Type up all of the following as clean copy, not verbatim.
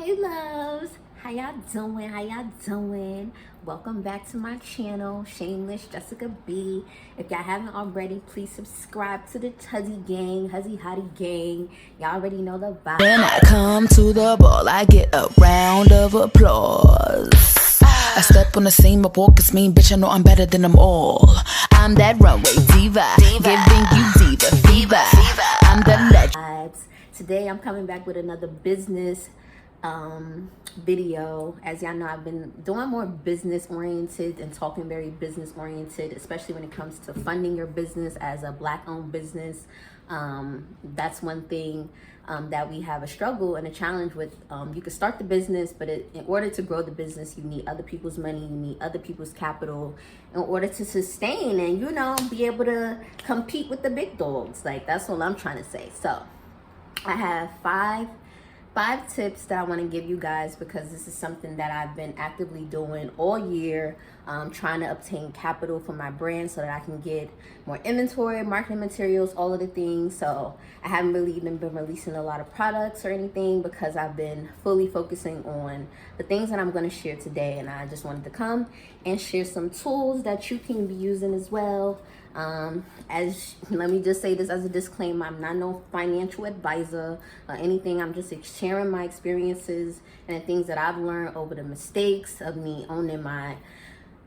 Hey loves, how y'all doing? Welcome back to my channel, Shameless JessicaB. If y'all haven't already, please subscribe to the Huzzy Gang, Huzzy Hottie Gang. Y'all already know the vibe. When I come to the ball, I get a round of applause. I step on the scene, my walk is mean, bitch, I know I'm better than them all. I'm that runway diva, giving you diva fever. I'm the legend. Today I'm coming back with another business video. As y'all know, I've been doing more business oriented and talking very business oriented, especially when it comes to funding your business as a Black owned business. That's one thing that we have a struggle and a challenge with. You can start the business, but in order to grow the business, you need other people's money, you need other people's capital in order to sustain and, you know, be able to compete with the big dogs. Like, that's what I'm trying to say. So I have five tips that I want to give you guys, because this is something that I've been actively doing all year, trying to obtain capital for my brand so that I can get more inventory, marketing materials, all of the things. So I haven't really even been releasing a lot of products or anything because I've been fully focusing on the things that I'm going to share today. And I just wanted to come and share some tools that you can be using as well. Let me just say this as a disclaimer: I'm not no financial advisor or anything. I'm just sharing my experiences and the things that I've learned over the mistakes of me owning my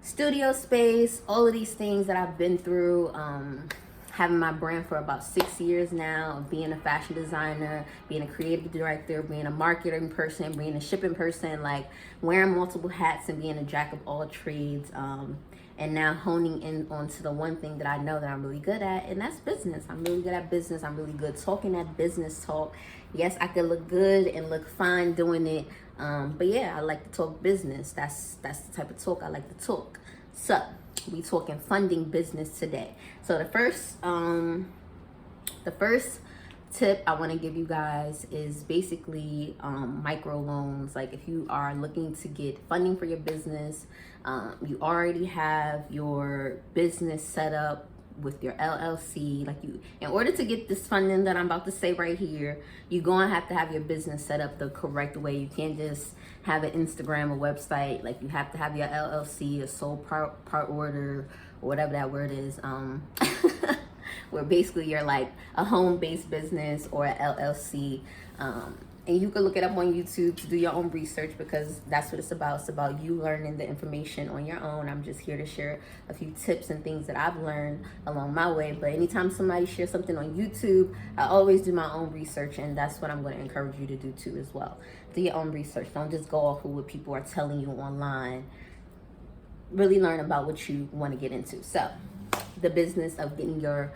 studio space, all of these things that I've been through, having my brand for about 6 years now, being a fashion designer, being a creative director, being a marketing person, being a shipping person, like wearing multiple hats and being a jack of all trades. And now honing in onto the one thing that I know that I'm really good at, and that's business. I'm really good at business. I'm really good talking that business talk. Yes, I could look good and look fine doing it. But yeah, I like to talk business. That's the type of talk I like to talk. So we talking funding business today. So the first tip I want to give you guys is basically micro loans. Like, if you are looking to get funding for your business, you already have your business set up with your LLC. Like, you, in order to get this funding that I'm about to say right here, you're going to have your business set up the correct way. You can't just have an Instagram or website. Like, you have to have your LLC, a sole part order, or whatever that word is. Where basically you're like a home-based business or an LLC. And you can look it up on YouTube to do your own research, because that's what it's about. It's about you learning the information on your own. I'm just here to share a few tips and things that I've learned along my way. But anytime somebody shares something on YouTube, I always do my own research, and that's what I'm going to encourage you to do too as well. Do your own research. Don't just go off of what people are telling you online. Really learn about what you want to get into. So the business of getting your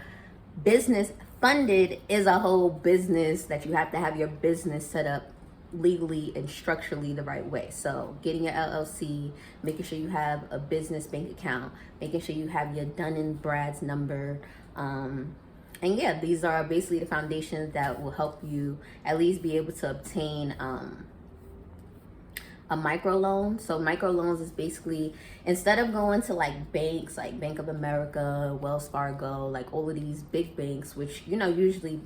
business funded is a whole business that you have to have your business set up legally and structurally the right way. So getting your LLC, making sure you have a business bank account, making sure you have your Dun & Brad's number. And yeah, these are basically the foundations that will help you at least be able to obtain a micro loan. So micro loans is basically, instead of going to like banks like Bank of America, Wells Fargo, like all of these big banks, which, you know, usually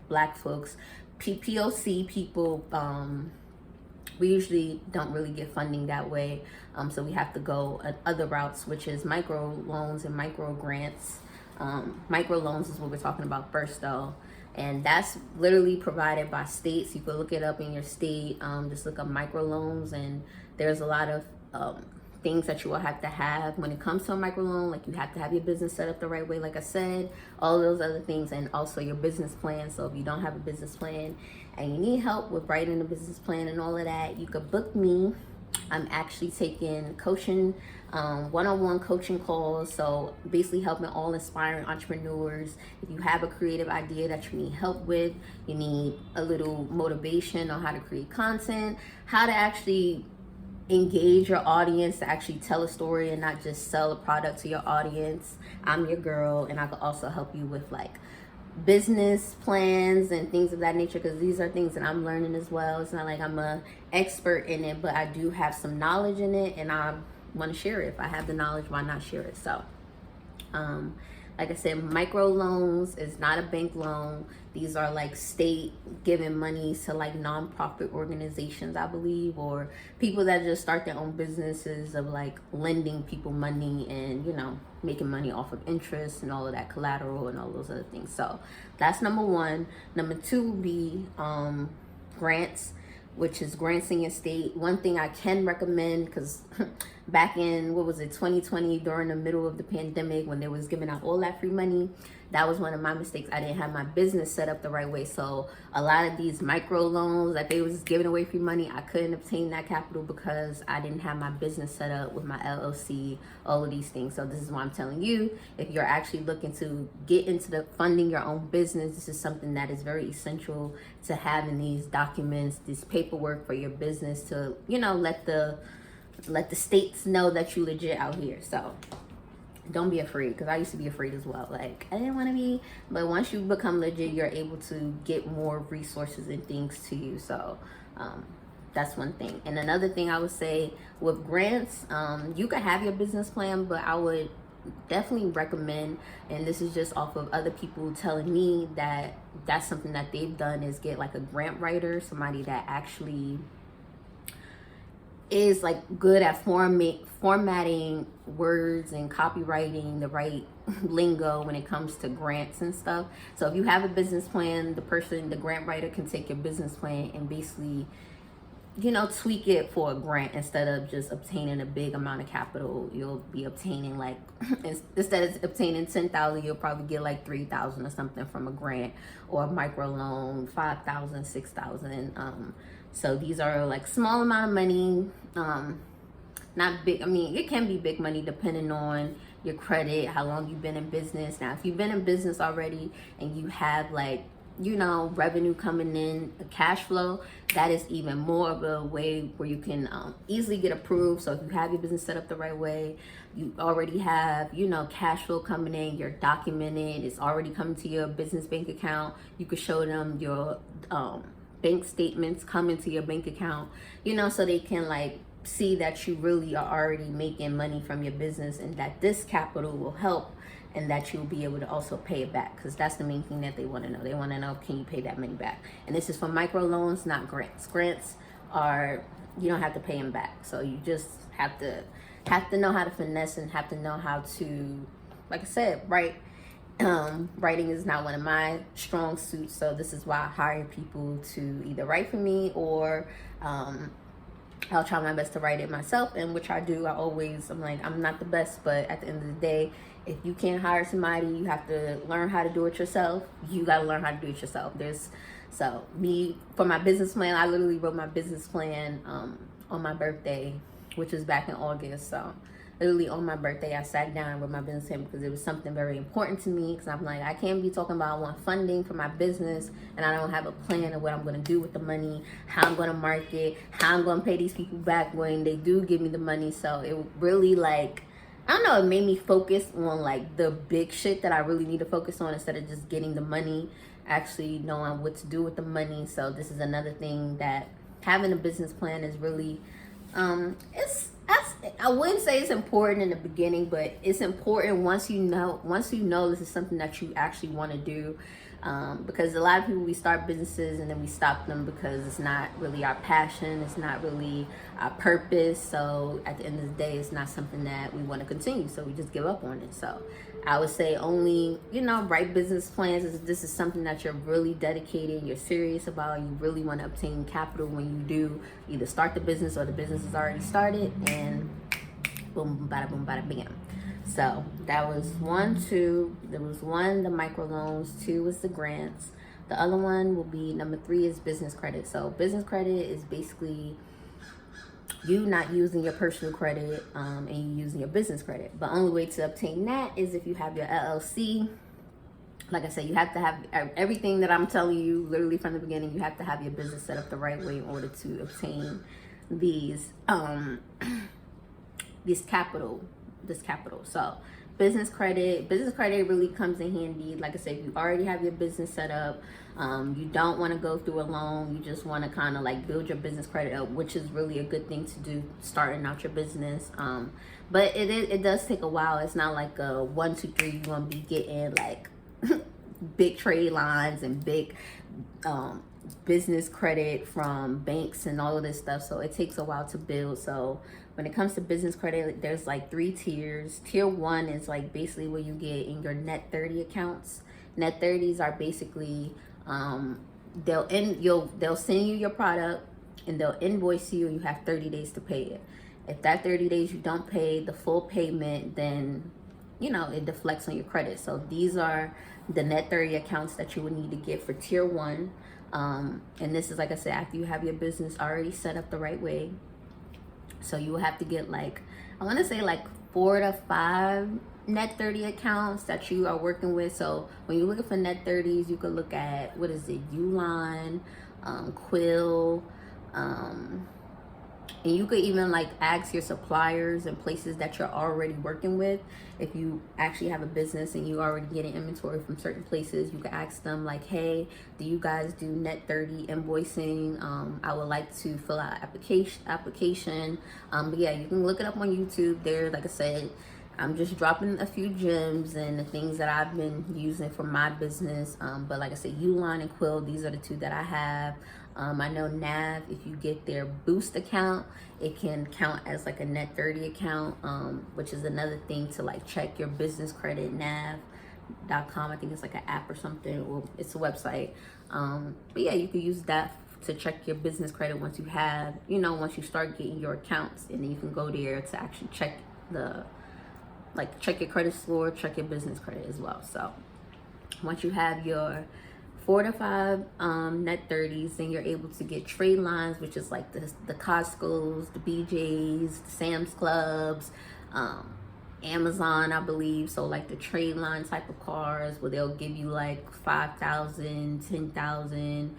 Black folks, POC people, we usually don't really get funding that way. So we have to go other routes, which is micro loans and micro grants. Micro loans is what we're talking about first though. And that's literally provided by states. You can look it up in your state. Just look up microloans, and there's a lot of things that you will have to have when it comes to a microloan. Like, you have to have your business set up the right way, like I said, all those other things, and also your business plan. So if you don't have a business plan and you need help with writing a business plan and all of that, you could book me. I'm actually taking coaching, one-on-one coaching calls. So basically helping all aspiring entrepreneurs. If you have a creative idea that you need help with, you need a little motivation on how to create content, how to actually engage your audience, to actually tell a story and not just sell a product to your audience, I'm your girl. And I can also help you with like business plans and things of that nature, because these are things that I'm learning as well. It's not like I'm an expert in it, but I do have some knowledge in it, and I want to share it. If I have the knowledge, why not share it? So like I said, micro loans is not a bank loan. These are like state giving money to like nonprofit organizations, I believe, or people that just start their own businesses of like lending people money and, you know, making money off of interest and all of that collateral and all those other things. So that's number one. Number two would be grants, which is grants in your state. One thing I can recommend, because back in, 2020, during the middle of the pandemic, when they was giving out all that free money, that was one of my mistakes. I didn't have my business set up the right way. So a lot of these micro loans that they was giving away free money, I couldn't obtain that capital because I didn't have my business set up with my LLC, all of these things. So this is why I'm telling you, if you're actually looking to get into the funding your own business, this is something that is very essential to having these documents, this paperwork for your business to, you know, let the states know that you legit out here. So don't be afraid, because I used to be afraid as well. Like, I didn't want to be, but once you become legit, you're able to get more resources and things to you. So that's one thing. And another thing I would say with grants, you could have your business plan, but I would definitely recommend, and this is just off of other people telling me that that's something that they've done, is get like a grant writer, somebody that actually is like good at formatting words and copywriting the right lingo when it comes to grants and stuff. So if you have a business plan, the grant writer can take your business plan and basically, you know, tweak it for a grant. Instead of just obtaining a big amount of capital, you'll be obtaining like, instead of obtaining 10,000, you'll probably get like 3,000 or something from a grant, or a micro loan, 5,000, 6,000. So these are like small amount of money, not big. I mean, it can be big money depending on your credit, how long you've been in business. Now, if you've been in business already and you have like, you know, revenue coming in, cash flow, that is even more of a way where you can easily get approved. So if you have your business set up the right way, you already have, you know, cash flow coming in, you're documented, it's already coming to your business bank account. You could show them your bank statements come into your bank account, you know, so they can like see that you really are already making money from your business, and that this capital will help, and that you'll be able to also pay it back, because that's the main thing that they want to know. They want to know, can you pay that money back? And this is for micro loans, not grants. Grants are, you don't have to pay them back. So you just have to know how to finesse, and have to know how to, like I said, writing is not one of my strong suits. So this is why I hire people to either write for me, or I'll try my best to write it myself, and which I do. I'm like, I'm not the best, but at the end of the day, if you can't hire somebody, you have to learn how to do it yourself. You got to learn how to do it yourself. For my business plan, I literally wrote my business plan on my birthday, which was back in August. So literally on my birthday, I sat down with my business plan, because it was something very important to me. Because I'm like, I can't be talking about I want funding for my business and I don't have a plan of what I'm going to do with the money, how I'm going to market, how I'm going to pay these people back when they do give me the money. So it really, like, I don't know, it made me focus on like the big shit that I really need to focus on, instead of just getting the money, actually knowing what to do with the money. So this is another thing, that having a business plan is really, I wouldn't say it's important in the beginning, but it's important once you know this is something that you actually want to do. Because a lot of people, we start businesses and then we stop them because it's not really our passion, it's not really our purpose. So at the end of the day, it's not something that we want to continue, so we just give up on it. So I would say only, you know, write business plans. This is something that you're really dedicated, you're serious about, you really want to obtain capital when you do either start the business or the business is already started, and boom, bada boom, bada bam. So that was the micro loans, 2 was the grants. The other one will be, number 3 is business credit. So business credit is basically you not using your personal credit and you using your business credit. But only way to obtain that is if you have your LLC. Like I said, you have to have everything that I'm telling you literally from the beginning. You have to have your business set up the right way in order to obtain these capital. So business credit really comes in handy. Like I said, if you already have your business set up, you don't want to go through a loan, you just want to kind of like build your business credit up, which is really a good thing to do starting out your business. But it does take a while. It's not like a 1, 2, 3 you're gonna be getting like big trade lines and big business credit from banks and all of this stuff. So it takes a while to build. So when it comes to business credit, there's like 3 tiers. Tier 1 is like basically what you get in your net 30 accounts. Net 30s are basically they'll send you your product and they'll invoice you, and you have 30 days to pay it. If that 30 days you don't pay the full payment, then it deflects on your credit. So these are the net 30 accounts that you would need to get for tier 1. And this is, like I said, after you have your business already set up the right way. So you will have to get like, I want to say like 4 to 5 net 30 accounts that you are working with. So when you're looking for net 30s, you could look at, what is it, Uline, Quill, and you could even like ask your suppliers and places that you're already working with. If you actually have a business and you already getting inventory from certain places, you can ask them like, hey, do you guys do net 30 invoicing? I would like to fill out application. But yeah, you can look it up on YouTube there. Like I said, I'm just dropping a few gems and the things that I've been using for my business. But like I said, Uline and Quill, these are the 2 that I have. I know Nav, if you get their Boost account, it can count as like a net 30 account, which is another thing to like check your business credit. Nav.com, I think it's like an app or something, or it's a website. But yeah, you can use that to check your business credit once you have, once you start getting your accounts, and then you can go there to actually check check your credit score, check your business credit as well. So once you have your 4 to 5 net 30s, then you're able to get trade lines, which is like the Costco's, the BJ's, the Sam's Clubs, Amazon, I believe. So like the trade line type of cards where they'll give you like 5,000, 10,000,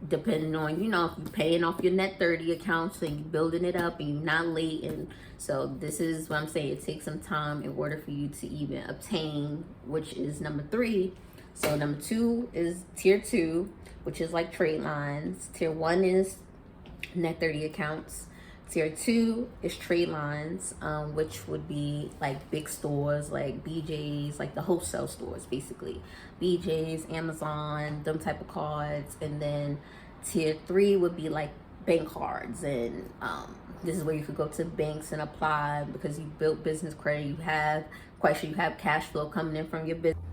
depending on, if you're paying off your net 30 accounts and you're building it up and you're not late. And so this is what I'm saying. It takes some time in order for you to even obtain, which is number 3. So number 2 is tier 2, which is like trade lines. Tier 1 is net 30 accounts. Tier 2 is trade lines, which would be like big stores like BJ's, like the wholesale stores basically. BJ's, Amazon, them type of cards. And then tier 3 would be like bank cards, and this is where you could go to banks and apply because you built business credit. You have cash flow coming in from your business.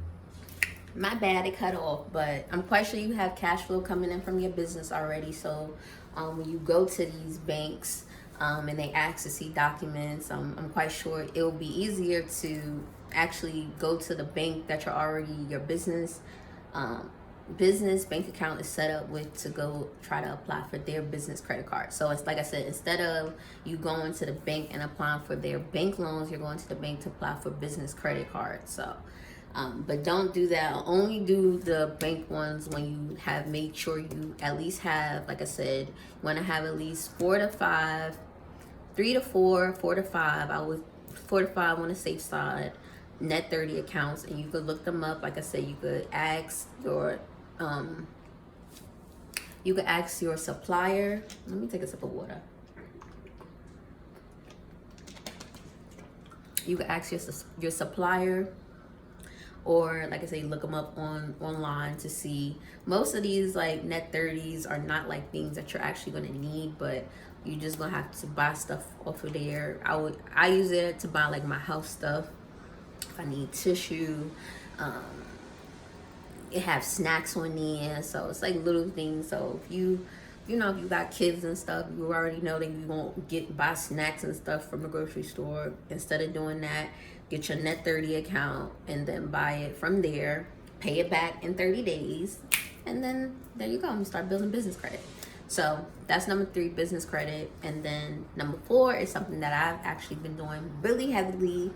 My bad, it cut off, but I'm quite sure you have cash flow coming in from your business already. So when you go to these banks and they ask to see documents, I'm quite sure it will be easier to actually go to the bank that you're already, your business bank account is set up with, to go try to apply for their business credit card. So it's like I said, instead of you going to the bank and applying for their bank loans, you're going to the bank to apply for business credit cards. So but don't do that. Only do the bank ones when you have made sure you at least have, like I said, you want to have at least 4 to 5, 3 to 4, 4 to 5. I would 4 to 5 on the safe side, net 30 accounts, and you could look them up. Like I said, you could ask your supplier. Let me take a sip of water. You could ask your supplier, or like I say, look them up online to see. Most of these like net 30s are not like things that you're actually going to need, but you just gonna have to buy stuff off of there. I use it to buy like my house stuff. If I need tissue, it have snacks on there, so it's like little things. So if you got kids and stuff, you already know that you won't buy snacks and stuff from the grocery store. Instead of doing that, get your net 30 account and then buy it from there, pay it back in 30 days, and then there you go, and start building business credit. So that's number 3, business credit. And then number 4 is something that I've actually been doing really heavily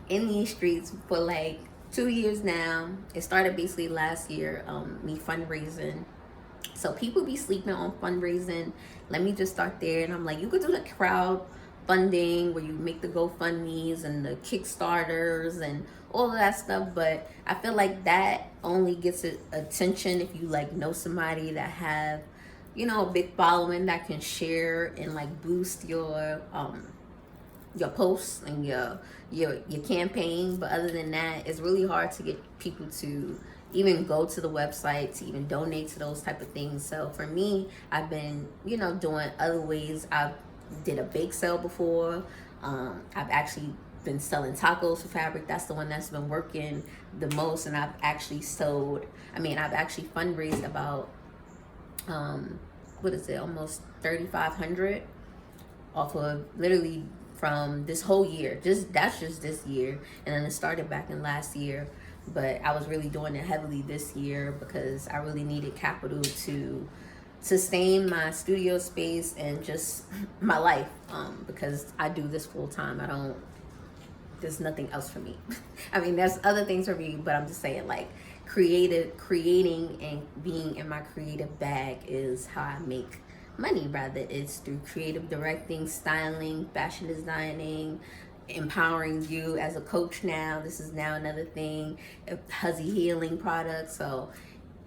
in these streets for like 2 years now. It started basically last year, me fundraising. So people be sleeping on fundraising. Let me just start there. And I'm like, you could do the crowd funding where you make the GoFundMes and the Kickstarters and all of that stuff, but I feel like that only gets attention if you like know somebody that have a big following that can share and like boost your posts and your campaign. But other than that, it's really hard to get people to even go to the website, to even donate to those type of things. So for me, I've been, doing other ways. I did a bake sale before. I've actually been selling tacos for fabric. That's the one that's been working the most. And I've actually fundraised about, almost 3,500 off of literally from this whole year. That's just this year. And then it started back in last year. But I was really doing it heavily this year because I really needed capital to sustain my studio space and just my life, because I do this full time. There's nothing else for me. I mean, there's other things for me, but I'm just saying, like, creating and being in my creative bag is how I make money. Rather, it's through creative directing, styling, fashion designing, empowering you as a coach. Now this is now another thing, Huzzy healing products.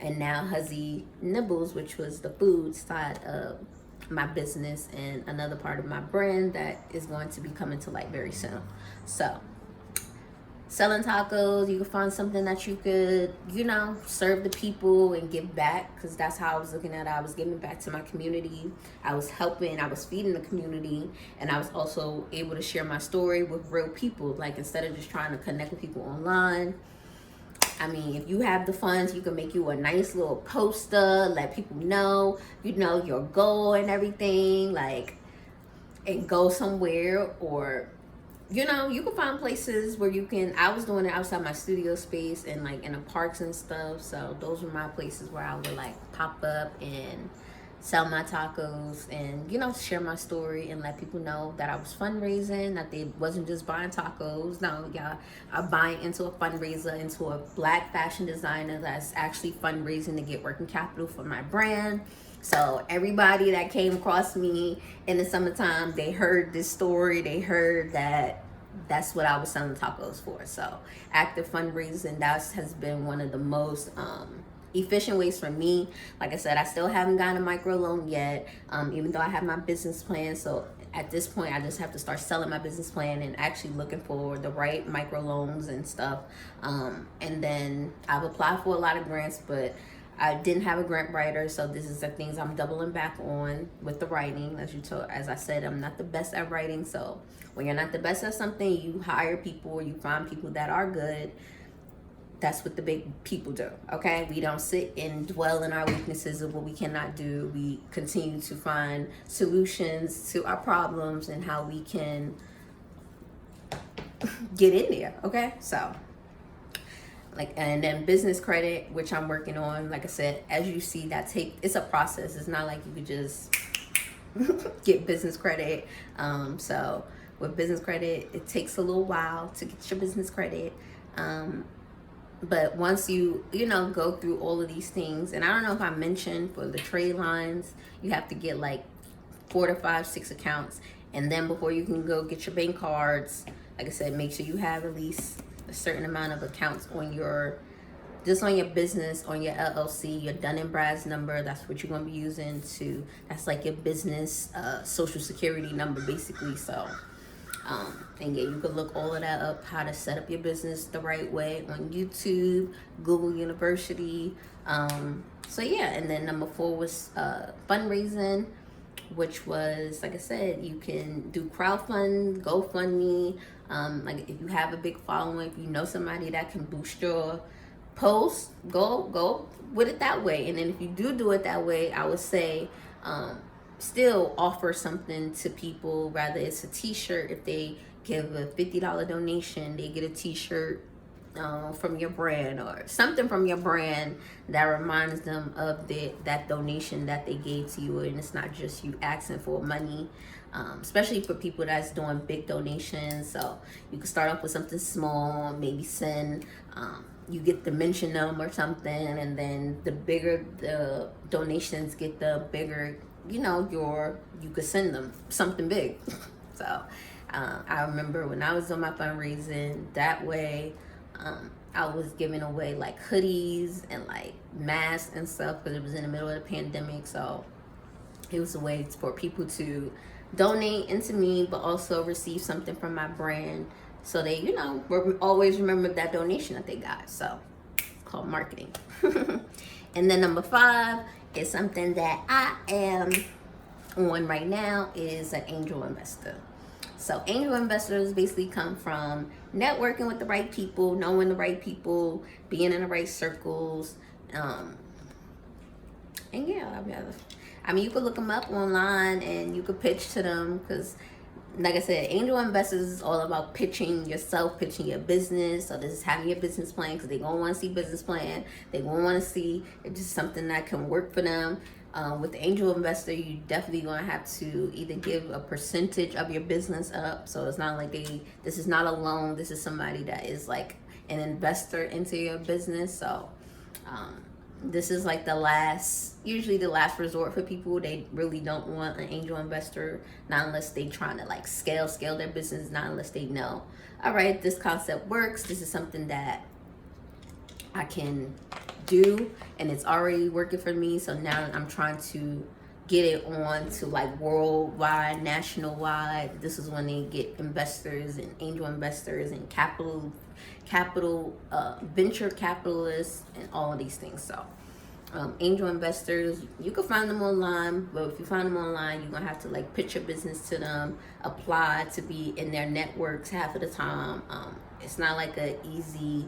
And now Huzzy Nibbles, which was the food side of my business and another part of my brand that is going to be coming to light very soon. So selling tacos, you can find something that you could, serve the people and give back, because that's how I was looking at it. I was giving back to my community. I was helping, I was feeding the community, and I was also able to share my story with real people. Like, instead of just trying to connect with people online, I mean, if you have the funds, you can make you a nice little poster, let people know, your goal and everything, like, and go somewhere. Or you can find places where you can. I was doing it outside my studio space and like in the parks and stuff. So those were my places where I would like pop up and sell my tacos and, share my story and let people know that I was fundraising, that they wasn't just buying tacos. No, y'all are buying into a fundraiser, into a Black fashion designer that's actually fundraising to get working capital for my brand. So everybody that came across me in the summertime, they heard this story. They heard that's what I was selling tacos for. So active fundraising, that has been one of the most efficient ways for me. Like I said, I still haven't gotten a microloan yet, even though I have my business plan. So at this point, I just have to start selling my business plan and actually looking for the right microloans and stuff. And then I've applied for a lot of grants, but I didn't have a grant writer, so this is the things I'm doubling back on with the writing. As I said, I'm not the best at writing. So when you're not the best at something, you hire people, you find people that are good. That's what the big people do, okay? We don't sit and dwell in our weaknesses of what we cannot do. We continue to find solutions to our problems and how we can get in there, okay? So, and then business credit, which I'm working on. Like I said, as you see, it's a process. It's not like you could just get business credit. So with business credit, it takes a little while to get your business credit. But once you go through all of these things, and I don't know if I mentioned, for the trade lines, you have to get like 4 to 5, 6 accounts. And then before you can go get your bank cards, like I said, make sure you have at least a certain amount of accounts on your business, on your LLC, your Dun and Brad's number. That's what you're going to be using that's like your business social security number, basically. So, and yeah, you can look all of that up, how to set up your business the right way on YouTube, Google University. So yeah, and then number 4 was fundraising, which was, like I said, you can do crowdfund, GoFundMe. Like if you have a big following, if you know somebody that can boost your post, go with it that way. And then if you do it that way, I would say still offer something to people. Rather it's a t-shirt. If they give a $50 donation, they get a t-shirt from your brand, or something from your brand that reminds them of that donation that they gave to you. And it's not just you asking for money, especially for people that's doing big donations. So you can start off with something small, maybe send, you get to mention them or something, and then the bigger the donations get, the bigger you could send them something big. So I remember when I was doing my fundraising that way, I was giving away like hoodies and like masks and stuff, because it was in the middle of the pandemic. So it was a way for people to donate into me, but also receive something from my brand, so they always remember that donation that they got. So called marketing. And then number 5 is something that I am on right now, is an angel investor. So angel investors basically come from networking with the right people, knowing the right people, being in the right circles. And yeah, I mean, you could look them up online and you could pitch to them, because like I said, angel investors is all about pitching yourself, pitching your business. So this is having your business plan, because they're going to want to see business plan. They're going to want to see if this is something that can work for them. With the angel investor, you definitely going to have to either give a percentage of your business up. So it's not like this is not a loan. This is somebody that is like an investor into your business. So this is like usually the last resort for people. They really don't want an angel investor, not unless they trying to like scale their business, not unless they know, all right, this concept works. This is something that I can do and it's already working for me. So now I'm trying to get it on to like worldwide, national wide. This is when they get investors and angel investors and venture capitalists and all of these things. So angel investors, you can find them online, but if you find them online, you're gonna have to like pitch your business to them, apply to be in their networks half of the time. It's not like an easy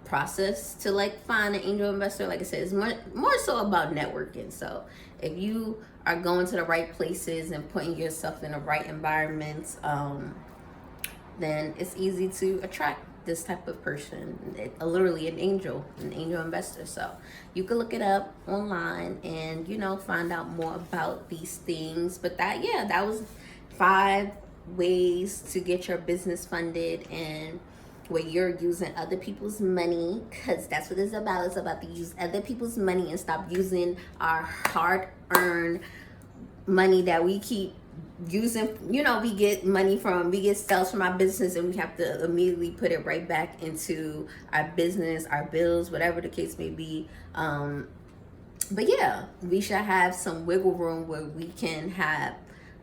process to like find an angel investor. Like I said, it's more so about networking. So if you are going to the right places and putting yourself in the right environments, then it's easy to attract this type of person, literally an angel investor. So you can look it up online and find out more about these things. But that was 5 ways to get your business funded, and where you're using other people's money, because that's what it's about. It's about to use other people's money and stop using our hard-earned money that we keep using. We get sales from our business, and we have to immediately put it right back into our business, our bills, whatever the case may be. But yeah, we should have some wiggle room where we can have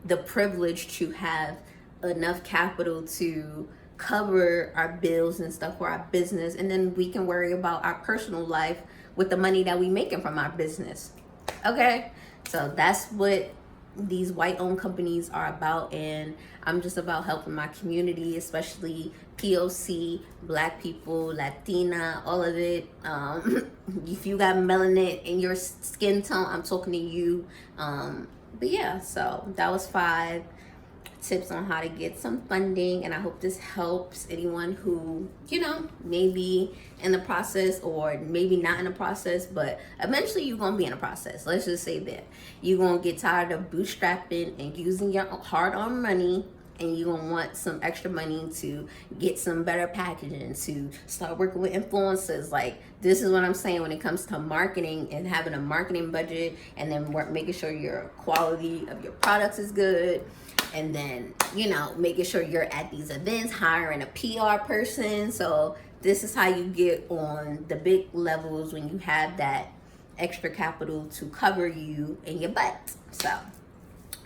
the privilege to have enough capital to cover our bills and stuff for our business, and then we can worry about our personal life with the money that we making from our business. Okay, so that's what these white-owned companies are about, and I'm just about helping my community, especially POC, Black people, Latina, all of it. If you got melanin in your skin tone, I'm talking to you. But yeah, so that was 5 tips on how to get some funding, and I hope this helps anyone who maybe in the process or maybe not in the process, but eventually you're gonna be in a process. Let's just say that you're gonna get tired of bootstrapping and using your hard-earned money, and you're gonna want some extra money to get some better packaging, to start working with influencers. Like, this is what I'm saying when it comes to marketing and having a marketing budget, and then making sure your quality of your products is good. And then, making sure you're at these events, hiring a PR person. So this is how you get on the big levels, when you have that extra capital to cover you and your butt. So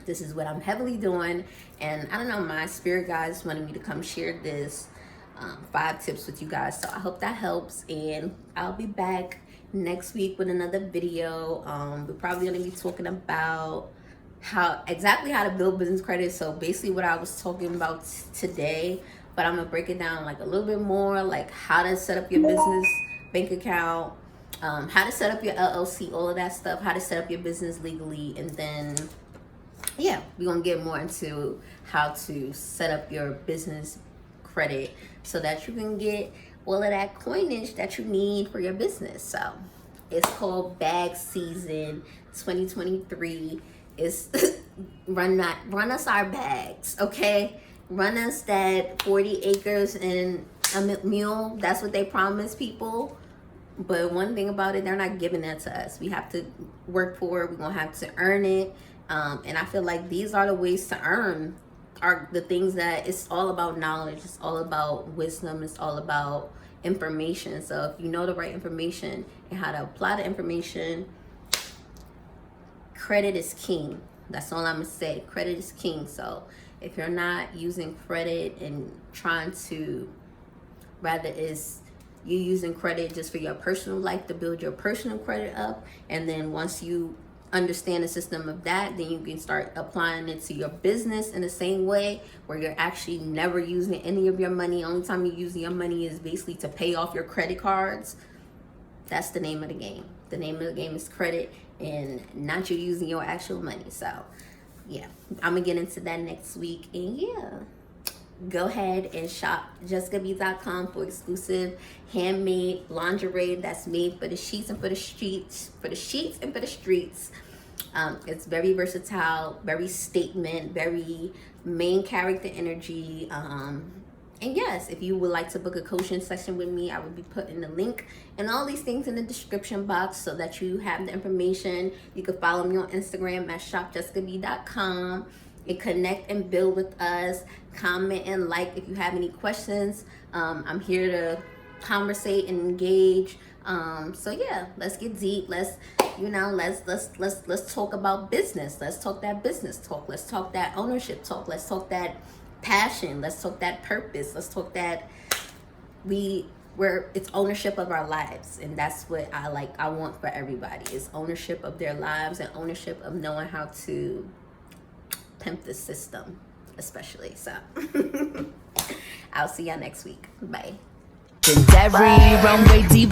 this is what I'm heavily doing. And I don't know, my spirit guides wanted me to come share this 5 tips with you guys. So I hope that helps. And I'll be back next week with another video. We're probably going to be talking about how to build business credit. So basically what I was talking about today, but I'm gonna break it down like a little bit more, like how to set up your business bank account, how to set up your LLC, all of that stuff, how to set up your business legally. And then we're gonna get more into how to set up your business credit so that you can get all of that coinage that you need for your business. So it's called Bag Season 2023. Is run us our bags, okay? Run us that 40 acres and a mule. That's what they promise people. But one thing about it, they're not giving that to us. We have to work for it. We're gonna have to earn it. And I feel like these are the ways to earn, are the things that it's all about knowledge. It's all about wisdom. It's all about information. So if you know the right information and how to apply the information, credit is king. That's all I'm gonna say. Credit is king. So if you're not using credit and trying to, rather is you using credit just for your personal life to build your personal credit up, and then once you understand the system of that, then you can start applying it to your business in the same way, where you're actually never using any of your money. Only time you're using your money is basically to pay off your credit cards. That's the name of the game. The name of the game is credit, and not you using your actual money. So yeah, I'm gonna get into that next week. And yeah, go ahead and shop JessicaB.com for exclusive handmade lingerie that's made for the sheets and for the streets, it's very versatile, very statement, very main character energy. And yes, if you would like to book a coaching session with me, I would be putting the link and all these things in the description box so that you have the information. You can follow me on Instagram at shopjessicab.com and connect and build with us. Comment and like if you have any questions. I'm here to conversate and engage. So yeah, let's get deep. Let's talk about business. Let's talk that business talk. Let's talk that ownership talk. Let's talk that passion. Let's talk that purpose. Let's talk that where it's ownership of our lives. And that's what I want for everybody, is ownership of their lives and ownership of knowing how to pimp the system, especially. So I'll see y'all next week. Bye. Every runway diva.